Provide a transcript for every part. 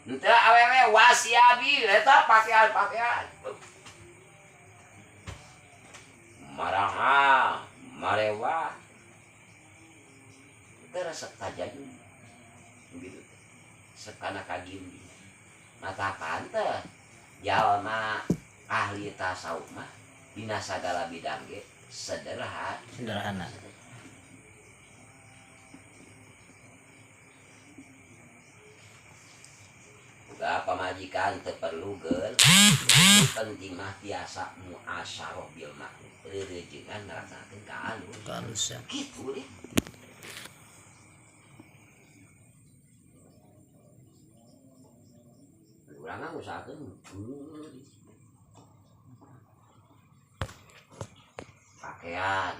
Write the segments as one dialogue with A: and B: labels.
A: Henteu awewe wasiabi eta pakaian-pakaian. Maraha, marewa. Teu resep tajayun. Begitu. Sekana kagimbi. Matakan teh jalma ahli tasawuf mah dina sagala bidang ge sederhana. Uga pamajikan teu perlu geul penting mah tiasa muasyarah bil ma'ruf reurejeungan ngrasakakeun kaalus kitu deh. Urang mah usahakeun pakaian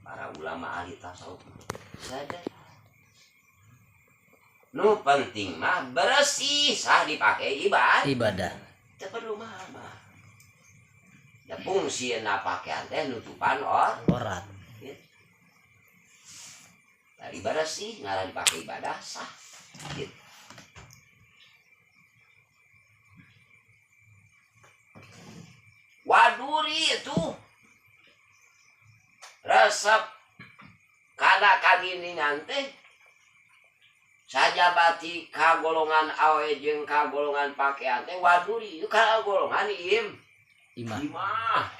A: para ulama ahli tasawuf saja. Nu penting mah bersih sah dipakai ibadah. Teu perlu mah. Da fungsieuna pakaian teh nutupan aurat. Dari bersih ngaran dipakai ibadah sah. Gitu. Waduri itu resep kana kaginingan teh saja bati kagolongan awe jeung kagolongan pakaian teh waduri itu kana golongan imah.